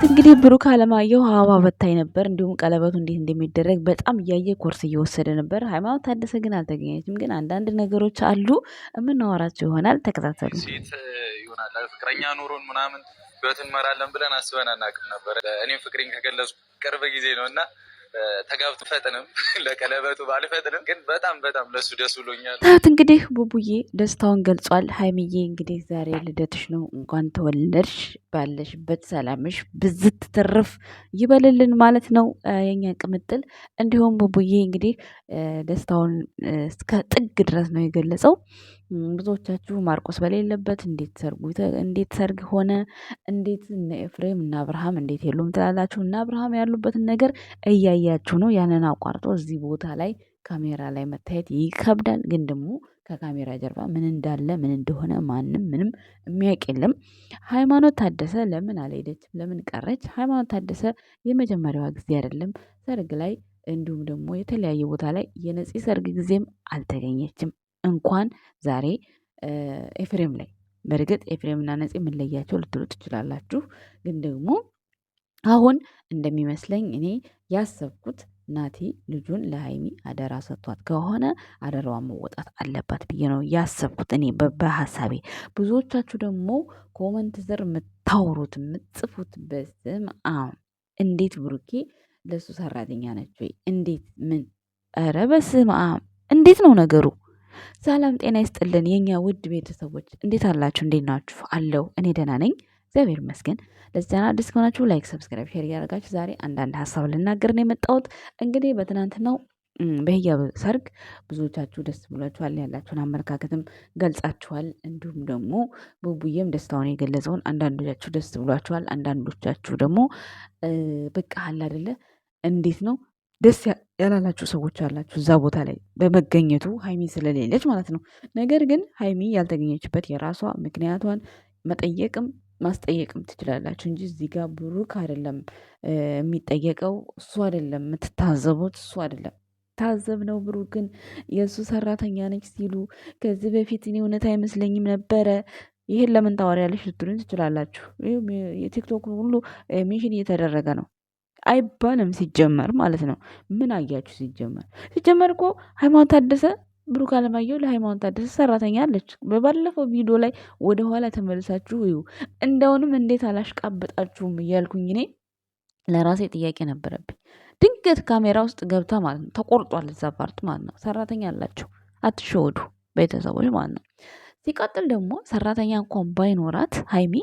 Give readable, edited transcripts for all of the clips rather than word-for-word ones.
እንግዲህ ብሩክ አለማየሁ አበባ በታይ ነበር። እንዲሁም ቀለበቱ እንዴት እንደሚደረግ በጣም እያየ ኮርስ እየወሰደ ነበር። ሃይማኖት ታደሰ ግን አልተገኘችም። ግን አንዳንድ ነገሮች አሉ የምናወራቸው ይሆናል። ተከታተሉ። ሴት ይሆናል ፍቅረኛ ኑሮን ምናምን ህይወት እንመራለን ብለን አስበን አናውቅም ነበር። እኔም ፍቅሬን ከገለጽኩ ቅርብ ጊዜ ነው እና ተጋብቶ ፈጥንም ለቀለበቱ ባልፈጥንም ግን በጣም ለሱ ደስ ብሎኛል። እንግዲህ ቡቡዬ ደስታውን ገልጿል። ሀይሚዬ እንግዲህ ዛሬ ልደትሽ ነው፣ እንኳን ተወለድሽ፣ ባለሽበት ሰላምሽ ብዝት ትርፍ ይበልልን ማለት ነው የኛ ቅምጥል። እንዲሁም ቡቡዬ እንግዲህ ደስታውን እስከ ጥግ ድረስ ነው የገለጸው። ብዙዎቻችሁ ማርቆስ በሌለበት እንዴት ሰርግ ሆነ፣ እንዴት እነ ኤፍሬም እና አብርሃም እንዴት የሉም ትላላችሁ። እና አብርሃም ያሉበትን ነገር እያያችሁ ነው። ያንን አቋርጦ እዚህ ቦታ ላይ ካሜራ ላይ መታየት ይከብዳል። ግን ደግሞ ከካሜራ ጀርባ ምን እንዳለ ምን እንደሆነ ማንም ምንም የሚያውቅ የለም። ሃይማኖት ታደሰ ለምን አልሄደችም? ለምን ቀረች? ሃይማኖት ታደሰ የመጀመሪያዋ ጊዜ አይደለም ሰርግ ላይ እንዲሁም ደግሞ የተለያየ ቦታ ላይ የነፂ ሰርግ ጊዜም አልተገኘችም። እንኳን ዛሬ ኤፍሬም ላይ በእርግጥ ኤፍሬምና ነፂ የምንለያቸው ልትሉ ትችላላችሁ። ግን ደግሞ አሁን እንደሚመስለኝ እኔ ያሰብኩት ናቲ ልጁን ለሀይሚ አደራ ሰጥቷት ከሆነ አደራዋን መወጣት አለባት ብዬ ነው ያሰብኩት እኔ በሀሳቤ። ብዙዎቻችሁ ደግሞ ኮመንት ስር የምታወሩት የምትጽፉት በስም እንዴት ብሩኬ ለሱ ሰራተኛ ነች ወይ? እንዴት ምን? ኧረ በስም እንዴት ነው ነገሩ? ሰላም ጤና ይስጥልን የኛ ውድ ቤተሰቦች እንዴት አላችሁ? እንዴት ናችሁ? አለው እኔ ደህና ነኝ እግዚአብሔር ይመስገን። ለዚህ ቻናል አዲስ ከሆናችሁ ላይክ፣ ሰብስክራይብ፣ ሼር እያደረጋችሁ ዛሬ አንዳንድ ሀሳብ ልናገር ነው የመጣሁት። እንግዲህ በትናንትናው በህያብ ሰርግ ብዙዎቻችሁ ደስ ብሏችኋል፣ ያላችሁን አመለካከትም ገልጻችኋል። እንዲሁም ደግሞ ቡቡዬም ደስታውን የገለጸውን አንዳንዶቻችሁ ደስ ብሏችኋል፣ አንዳንዶቻችሁ ደግሞ በቃ አለ አይደለ እንዴት ነው ደስ ያላላችሁ ሰዎች አላችሁ እዛ ቦታ ላይ በመገኘቱ ሀይሚ ስለሌለች ማለት ነው። ነገር ግን ሀይሚ ያልተገኘችበት የራሷ ምክንያቷን መጠየቅም ማስጠየቅም ትችላላችሁ እንጂ እዚህ ጋር ብሩክ አይደለም የሚጠየቀው፣ እሱ አይደለም የምትታዘቡት፣ እሱ አይደለም ታዘብ ነው። ብሩክን የእሱ ሰራተኛ ነች ሲሉ ከዚህ በፊት እኔ እውነት አይመስለኝም ነበረ። ይህን ለምን ታወሪያለሽ ልትሉኝ ትችላላችሁ። የቲክቶክ ሁሉ ሜንሽን እየተደረገ ነው አይባልም ሲጀመር ማለት ነው። ምን አያችሁ? ሲጀመር እኮ ሃይማኖት ታደሰ ብሩክ አለማየሁ ለሃይማኖት ታደሰ ሰራተኛ አለች። በባለፈው ቪዲዮ ላይ ወደኋላ ተመልሳችሁ እዩ። እንደውንም እንዴት አላሽቃበጣችሁም እያልኩኝ እኔ ለራሴ ጥያቄ ነበረብኝ። ድንገት ካሜራ ውስጥ ገብታ ማለት ነው ተቆርጧል፣ እዛ ፓርት ማለት ነው። ሰራተኛ አላችሁ፣ አትሸወዱ ቤተሰቦች ማለት ነው። ሲቀጥል ደግሞ ሰራተኛ እንኳን ባይኖራት ሀይሚ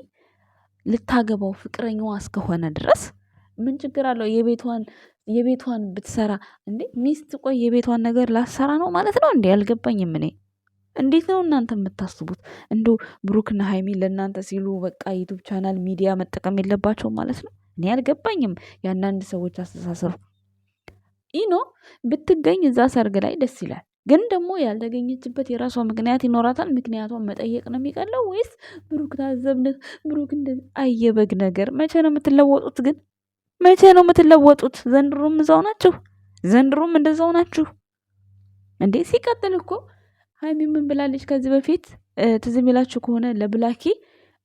ልታገባው ፍቅረኛዋ እስከሆነ ድረስ ምን ችግር አለው? የቤቷን ብትሰራ እንዴ ሚስት ቆይ የቤቷን ነገር ላሰራ ነው ማለት ነው እንዴ? አልገባኝም እኔ። እንዴት ነው እናንተ የምታስቡት? እንዶ ብሩክና ሀይሚ ለእናንተ ሲሉ በቃ ዩቱብ ቻናል ሚዲያ መጠቀም የለባቸውም ማለት ነው? እኔ አልገባኝም የአንዳንድ ሰዎች አስተሳሰብ። ኢኖ ብትገኝ እዛ ሰርግ ላይ ደስ ይላል። ግን ደግሞ ያልተገኘችበት የራሷ ምክንያት ይኖራታል። ምክንያቷን መጠየቅ ነው የሚቀለው ወይስ ብሩክ ታዘብንህ፣ ብሩክ እንደዚህ አየበግ ነገር። መቼ ነው የምትለወጡት ግን? መቼ ነው የምትለወጡት? ዘንድሮም እዛው ናችሁ፣ ዘንድሮም እንደዛው ናችሁ እንዴ። ሲቀጥል እኮ ሀይሚ ምን ብላለች ከዚህ በፊት ትዝ የሚላችሁ ከሆነ ለብላኪ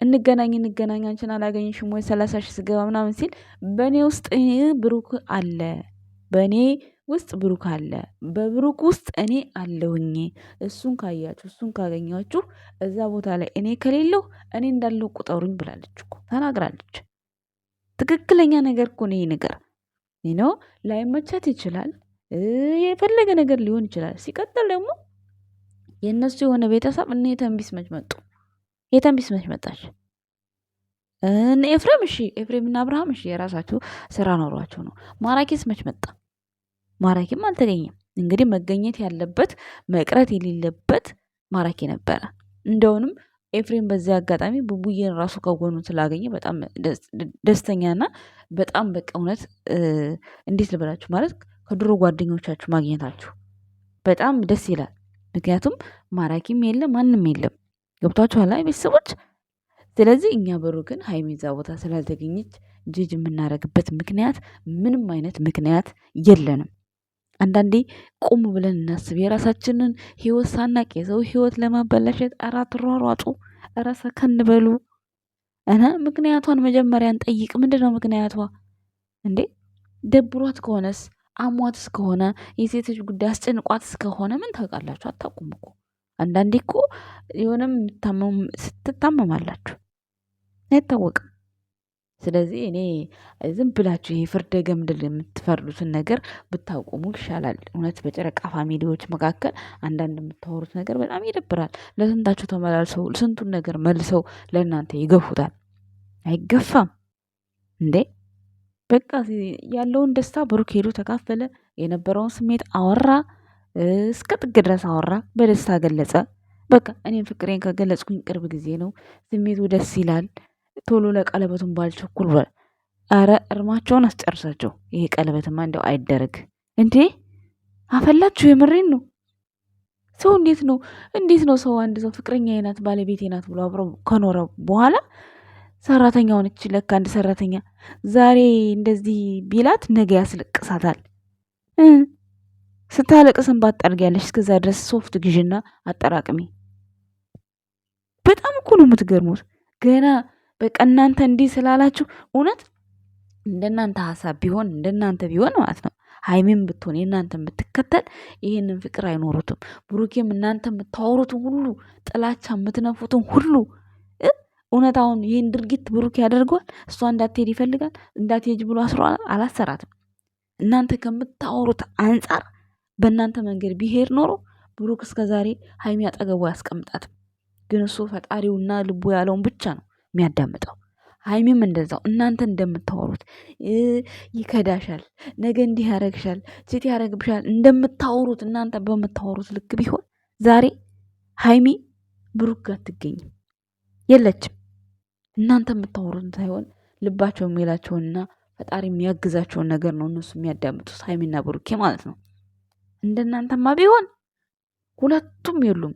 እንገናኝ አንቺን አላገኝሽም ወይ 30 ሺህ ስገባ ምናምን ሲል በእኔ ውስጥ ብሩክ አለ፣ በእኔ ውስጥ ብሩክ አለ፣ በብሩክ ውስጥ እኔ አለሁኝ። እሱን ካያችሁ እሱን ካገኛችሁ እዛ ቦታ ላይ እኔ ከሌለሁ እኔ እንዳለው ቁጠሩኝ ብላለች እኮ ተናግራለች። ትክክለኛ ነገር እኮ ነው ይሄ ነገር ነው። ላይመቻት ይችላል፣ የፈለገ ነገር ሊሆን ይችላል። ሲቀጥል ደግሞ የእነሱ የሆነ ቤተሰብ እነ የተንቢስ መች መጡ? የተንቢስ መች መጣች? እነ ኤፍሬም እሺ፣ ኤፍሬምና አብርሃም እሺ፣ የራሳቸው ስራ ኖሯቸው ነው። ማራኪስ መች መጣ? ማራኪም አልተገኘም። እንግዲህ መገኘት ያለበት መቅረት የሌለበት ማራኪ ነበረ። እንደውንም ኤፍሬም በዚህ አጋጣሚ ቡቡዬን ራሱ ከጎኑ ስላገኘ በጣም ደስተኛና በጣም በቃ እውነት እንዴት ልበላችሁ ማለት ከድሮ ጓደኞቻችሁ ማግኘታችሁ በጣም ደስ ይላል። ምክንያቱም ማራኪም የለም ማንም የለም። ገብቷችኋል ቤተሰቦች? ስለዚህ እኛ ብሩክን ሀይሚ እዛ ቦታ ስላልተገኘች ጅጅ የምናደርግበት ምክንያት ምንም አይነት ምክንያት የለንም። አንዳንዴ ቁም ብለን እናስብ። የራሳችንን ህይወት ሳናቅ የሰው ህይወት ለማበላሸት ኧረ አትሯሯጡ፣ ኧረ ሰከን በሉ። ምክንያቷን መጀመሪያን ጠይቅ። ምንድነው ምክንያቷ እንዴ? ደብሯት ከሆነስ አሟትስ ከሆነ የሴት ልጅ ጉዳይ አስጨንቋትስ ከሆነ ምን ታውቃላችሁ? አታውቁም እኮ። አንዳንዴ እኮ የሆነም ትታመማላችሁ፣ አይታወቅም። ስለዚህ እኔ ዝም ብላችሁ ይሄ ፍርደ ገምድል የምትፈርዱትን ነገር ብታቆሙ ይሻላል። እውነት በጨረቃ ፋሚሊዎች መካከል አንዳንድ የምታወሩት ነገር በጣም ይደብራል። ለስንታችሁ ተመላልሰው ስንቱን ነገር መልሰው ለእናንተ ይገፉታል። አይገፋም እንዴ? በቃ ያለውን ደስታ ብሩክ ሄዶ ተካፈለ። የነበረውን ስሜት አወራ፣ እስከ ጥግ ድረስ አወራ፣ በደስታ ገለጸ። በቃ እኔም ፍቅሬን ከገለጽኩኝ ቅርብ ጊዜ ነው፣ ስሜቱ ደስ ይላል፣ ቶሎ ለቀለበቱን ባልቸኩል ብሏል። አረ እርማቸውን አስጨርሳቸው። ይሄ ቀለበትማ እንደው አይደረግ እንዴ! አፈላችሁ። የምሬን ነው። ሰው እንዴት ነው ሰው አንድ ሰው ፍቅረኛ ናት ባለቤቴ ናት ብሎ አብሮ ከኖረ በኋላ ሰራተኛው ነች ለካ አንድ ሰራተኛ ዛሬ እንደዚህ ቢላት ነገ ያስለቅሳታል። ስታለቅስን ባታርጊያለሽ። እስከዛ ድረስ ሶፍት ግዥና አጠራቅሚ። በጣም እኮ ነው የምትገርሙት። ገና በቃ እናንተ እንዲህ ስላላችሁ እውነት እንደናንተ ሀሳብ ቢሆን እንደናንተ ቢሆን ማለት ነው ሀይሚም ብትሆን የእናንተ የምትከተል ይህንን ፍቅር አይኖሩትም። ብሩኬም እናንተ የምታወሩትን ሁሉ ጥላቻ የምትነፉትን ሁሉ እውነታውን ይህን ድርጊት ብሩክ ያደርገዋል። እሷ እንዳትሄድ ይፈልጋል። እንዳትሄጅ ብሎ አስሮ አላሰራትም። እናንተ ከምታወሩት አንጻር በእናንተ መንገድ ቢሄድ ኖሮ ብሩክ እስከዛሬ ሀይሚ አጠገቡ አያስቀምጣትም። ግን እሱ ፈጣሪውና ልቡ ያለውን ብቻ ነው የሚያዳምጠው። ሀይሚም እንደዛው እናንተ እንደምታወሩት ይከዳሻል፣ ነገ እንዲህ ያረግሻል፣ ሴት ያረግብሻል እንደምታወሩት እናንተ በምታወሩት ልክ ቢሆን ዛሬ ሀይሚ ብሩክ ጋር አትገኝም፣ የለችም። እናንተ የምታወሩትን ሳይሆን ልባቸው የሚላቸውንና ፈጣሪ የሚያግዛቸውን ነገር ነው እነሱ የሚያዳምጡት፣ ሀይሚና ብሩኬ ማለት ነው። እንደናንተማ ቢሆን ሁለቱም የሉም፣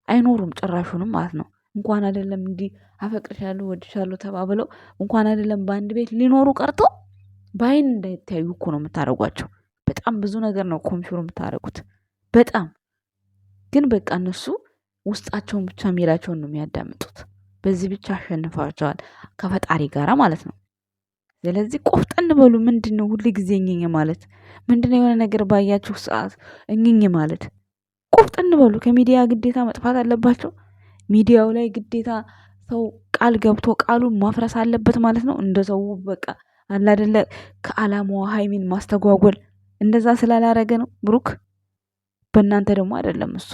አይኖሩም ጭራሹንም ማለት ነው። እንኳን አይደለም እንዲህ አፈቅርሻለሁ ወድሻለሁ ተባብለው እንኳን አይደለም በአንድ ቤት ሊኖሩ ቀርቶ በአይን እንዳይተያዩ እኮ ነው የምታደርጓቸው። በጣም ብዙ ነገር ነው ኮንፊውር የምታደርጉት። በጣም ግን በቃ እነሱ ውስጣቸውን ብቻ የሚላቸውን ነው የሚያዳምጡት። በዚህ ብቻ አሸንፈዋቸዋል ከፈጣሪ ጋራ ማለት ነው። ስለዚህ ቆፍጠን በሉ። ምንድን ነው ሁሉ ጊዜ እኝኝ ማለት? ምንድን ነው የሆነ ነገር ባያችሁ ሰዓት እኝኝ ማለት? ቆፍጠን በሉ። ከሚዲያ ግዴታ መጥፋት አለባቸው። ሚዲያው ላይ ግዴታ ሰው ቃል ገብቶ ቃሉን ማፍረስ አለበት ማለት ነው። እንደ ሰው በቃ አላደለ ከአላማዋ ሀይሚን ማስተጓጎል እንደዛ ስላላረገ ነው ብሩክ። በእናንተ ደግሞ አይደለም፣ እሱ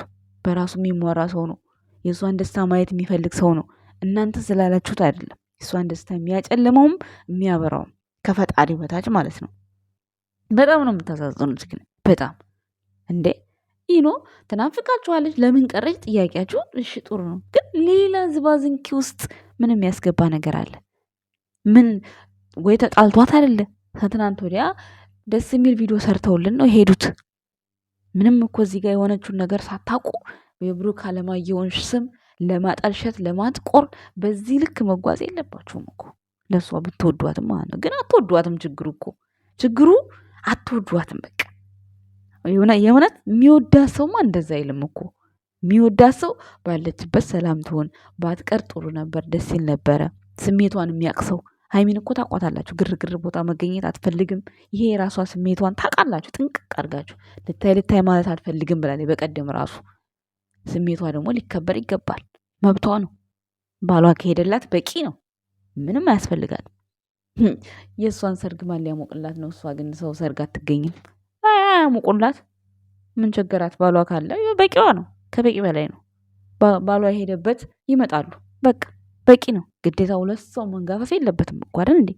በራሱ የሚሞራ ሰው ነው። የእሷን ደስታ ማየት የሚፈልግ ሰው ነው። እናንተ ስላላችሁት አይደለም። የእሷን ደስታ የሚያጨልመውም የሚያበራውም ከፈጣሪ በታች ማለት ነው። በጣም ነው የምታሳዝኑት ግን በጣም እንዴ ይኖ ትናፍቃችኋለች። ለምን ቀረች ጥያቄያችሁ? እሺ ጥሩ ነው፣ ግን ሌላ ዝባዝንኪ ውስጥ ምንም ያስገባ ነገር አለ? ምን ወይ ተጣልቷት አይደለ? ከትናንት ወዲያ ደስ የሚል ቪዲዮ ሰርተውልን ነው የሄዱት። ምንም እኮ እዚህ ጋር የሆነችውን ነገር ሳታውቁ የብሩክ አለማየሁን ስም ለማጠልሸት ለማጥቆር በዚህ ልክ መጓዝ የለባችሁም እኮ። ለእሷ ብትወዷትም ማለት ነው፣ ግን አትወዷትም። ችግሩ አትወዷትም በቃ። የእውነት የሚወዳት ሰውማ እንደዛ አይልም እኮ። የሚወዳት ሰው ባለችበት ሰላም ትሆን ባትቀር ጥሩ ነበር፣ ደስ ይል ነበረ። ስሜቷን የሚያቅሰው ሀይሚን እኮ ታቋታላችሁ። ግርግር ቦታ መገኘት አትፈልግም። ይሄ የራሷ ስሜቷን ታውቃላችሁ፣ ጥንቅቅ አድርጋችሁ። ልታይ ማለት አትፈልግም ብላለች በቀደም ራሱ። ስሜቷ ደግሞ ሊከበር ይገባል፣ መብቷ ነው። ባሏ ከሄደላት በቂ ነው፣ ምንም አያስፈልጋል። የእሷን ሰርግ ማን ሊያሞቅላት ነው? እሷ ግን ሰው ሰርግ አትገኝም። አያሞቁላት፣ ምን ቸገራት? ባሏ ካለ በቂዋ ነው፣ ከበቂ በላይ ነው። ባሏ የሄደበት ይመጣሉ፣ በቃ በቂ ነው። ግዴታ ሁለት ሰው መንጋፈፍ የለበትም እኮ አይደል እንዴ?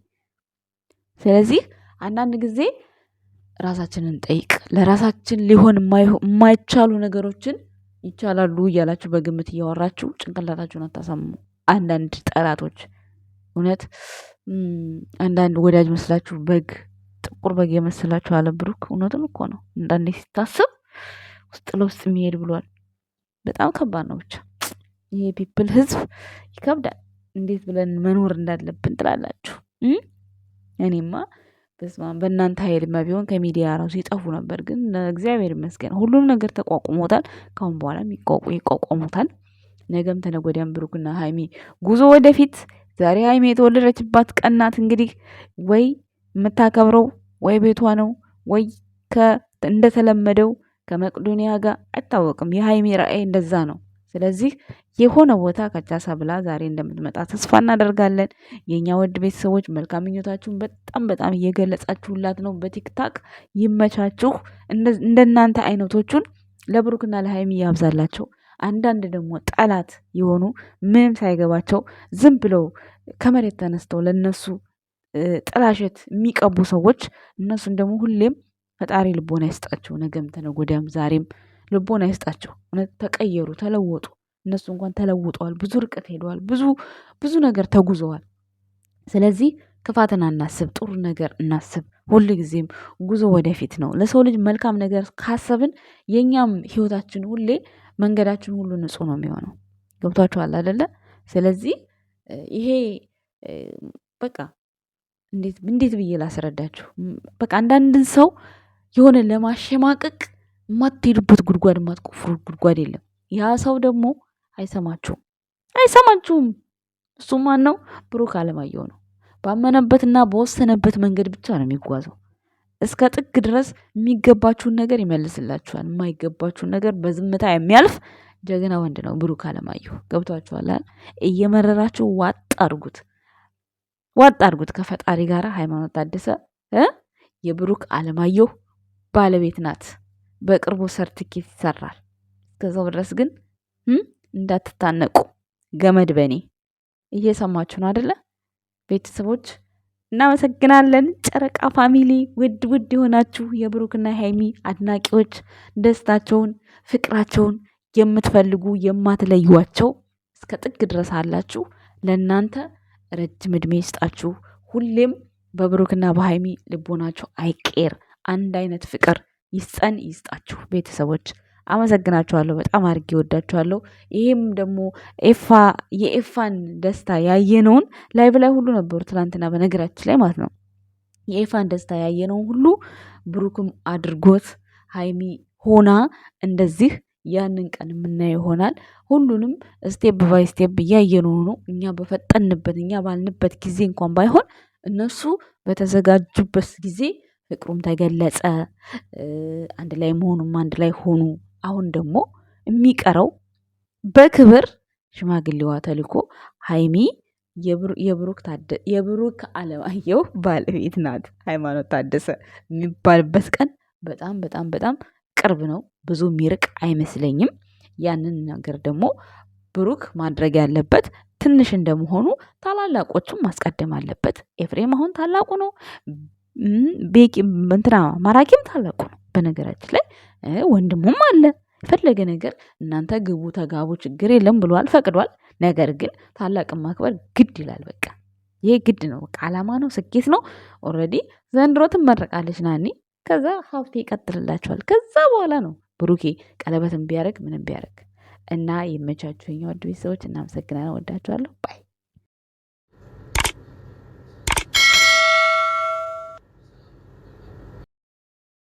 ስለዚህ አንዳንድ ጊዜ ራሳችንን ጠይቅ። ለራሳችን ሊሆን የማይቻሉ ነገሮችን ይቻላሉ እያላችሁ በግምት እያወራችሁ ጭንቅላታችሁን አታሳምሙ። አንዳንድ ጠላቶች እውነት አንዳንድ ወዳጅ መስላችሁ በግ ጥቁር በግ የመሰላችሁ አለ ብሩክ። እውነቱን እኮ ነው። አንዳንዴ ሲታስብ ውስጥ ለውስጥ የሚሄድ ብሏል። በጣም ከባድ ነው። ብቻ ይሄ ፒፕል ህዝብ ይከብዳል። እንዴት ብለን መኖር እንዳለብን ትላላችሁ? እኔማ በስማም በእናንተ ኃይልማ ቢሆን ከሚዲያ ራሱ ይጠፉ ነበር። ግን እግዚአብሔር ይመስገን ሁሉም ነገር ተቋቁሞታል። ካሁን በኋላ ይቋቋሙታል። ነገም ተነገ ወዲያም ብሩክና ሀይሚ ጉዞ ወደፊት ዛሬ ሀይሚ የተወለደችባት ቀን ናት። እንግዲህ ወይ የምታከብረው ወይ ቤቷ ነው ወይ እንደተለመደው ከመቅዶኒያ ጋር አይታወቅም። የሀይሚ ራእይ እንደዛ ነው። ስለዚህ የሆነ ቦታ ከቻሳ ብላ ዛሬ እንደምትመጣ ተስፋ እናደርጋለን። የእኛ ውድ ቤተሰቦች መልካም ምኞታችሁን በጣም በጣም እየገለጻችሁላት ነው በቲክታክ። ይመቻችሁ። እንደናንተ አይነቶቹን ለብሩክና ለሀይሚ ያብዛላቸው። አንዳንድ ደግሞ ጠላት የሆኑ ምንም ሳይገባቸው ዝም ብለው ከመሬት ተነስተው ለነሱ ጥላሸት የሚቀቡ ሰዎች እነሱን ደግሞ ሁሌም ፈጣሪ ልቦና ይስጣቸው። ነገም ተነገ ወዲያም ዛሬም ልቦና ይስጣቸው። እውነት ተቀየሩ፣ ተለወጡ። እነሱ እንኳን ተለውጠዋል፣ ብዙ ርቀት ሄደዋል፣ ብዙ ነገር ተጉዘዋል። ስለዚህ ክፋትን አናስብ፣ ጥሩ ነገር እናስብ። ሁል ጊዜም ጉዞ ወደፊት ነው። ለሰው ልጅ መልካም ነገር ካሰብን የእኛም ህይወታችን ሁሌ መንገዳችን ሁሉ ንጹህ ነው የሚሆነው። ገብቷችኋል አይደለ? ስለዚህ ይሄ በቃ እንዴት ብዬ ላስረዳችሁ? በቃ አንዳንድን ሰው የሆነ ለማሸማቀቅ የማትሄዱበት ጉድጓድ የማትቆፍሩ ጉድጓድ የለም። ያ ሰው ደግሞ አይሰማችሁም። እሱ ማን ነው? ብሩክ አለማየሁ ነው። ባመነበትና በወሰነበት መንገድ ብቻ ነው የሚጓዘው። እስከ ጥግ ድረስ የሚገባችሁን ነገር ይመልስላችኋል። የማይገባችሁን ነገር በዝምታ የሚያልፍ ጀግና ወንድ ነው ብሩክ አለማየሁ። ገብቷችኋል? እየመረራችሁ ዋጥ አድርጉት ከፈጣሪ ጋር። ሃይማኖት ታደሰ የብሩክ አለማየሁ ባለቤት ናት። በቅርቡ ሰርቲፊኬት ይሰራል። እስከዛው ድረስ ግን እንዳትታነቁ። ገመድ በኔ እየሰማችሁ ነው አደለ? ቤተሰቦች እናመሰግናለን። ጨረቃ ፋሚሊ ውድ የሆናችሁ የብሩክና ሃይሚ አድናቂዎች ደስታቸውን፣ ፍቅራቸውን የምትፈልጉ የማትለዩዋቸው እስከ ጥግ ድረስ አላችሁ። ለእናንተ ረጅም ዕድሜ ይስጣችሁ። ሁሌም በብሩክና በሃይሚ ልቦናቸው አይቄር። አንድ አይነት ፍቅር ይስጣችሁ። ቤተሰቦች አመሰግናችኋለሁ። በጣም አድርጌ ወዳችኋለሁ። ይሄም ደግሞ የኤፋን ደስታ ያየነውን ላይቭ ላይ ሁሉ ነበሩ ትናንትና፣ በነገራችን ላይ ማለት ነው። የኤፋን ደስታ ያየነውን ሁሉ ብሩክም አድርጎት ሃይሚ ሆና እንደዚህ ያንን ቀን የምናየው ይሆናል። ሁሉንም ስቴፕ ባይ ስቴፕ እያየነው ነው። እኛ በፈጠንበት እኛ ባልንበት ጊዜ እንኳን ባይሆን እነሱ በተዘጋጁበት ጊዜ ፍቅሩም ተገለጸ። አንድ ላይ መሆኑም አንድ ላይ ሆኑ። አሁን ደግሞ የሚቀረው በክብር ሽማግሌዋ ተልኮ ሃይሚ የብሩክ አለማየሁ ባለቤት ናት። ሃይማኖት ታደሰ የሚባልበት ቀን በጣም በጣም በጣም ቅርብ ነው። ብዙ የሚርቅ አይመስለኝም። ያንን ነገር ደግሞ ብሩክ ማድረግ ያለበት ትንሽ እንደመሆኑ ታላላቆቹም ማስቀደም አለበት። ኤፍሬም አሁን ታላቁ ነው። ቤቂ ማራኪም ታላቁ ነው። በነገራችን ላይ ወንድሙም አለ። የፈለገ ነገር እናንተ ግቡ ተጋቡ ችግር የለም ብሏል፣ ፈቅዷል። ነገር ግን ታላቅን ማክበር ግድ ይላል። በቃ ይሄ ግድ ነው። በቃ አላማ ነው፣ ስኬት ነው። ኦልሬዲ ዘንድሮ ትመረቃለች ናኒ። ከዛ ሀብቴ ይቀጥልላቸዋል። ከዛ በኋላ ነው ብሩኬ ቀለበትን ቢያደርግ ምንም ቢያደርግ እና ይመቻችሁ። የኛ ውድ ቤተሰቦች እናመሰግናለን። ወዳችኋለሁ። ባይ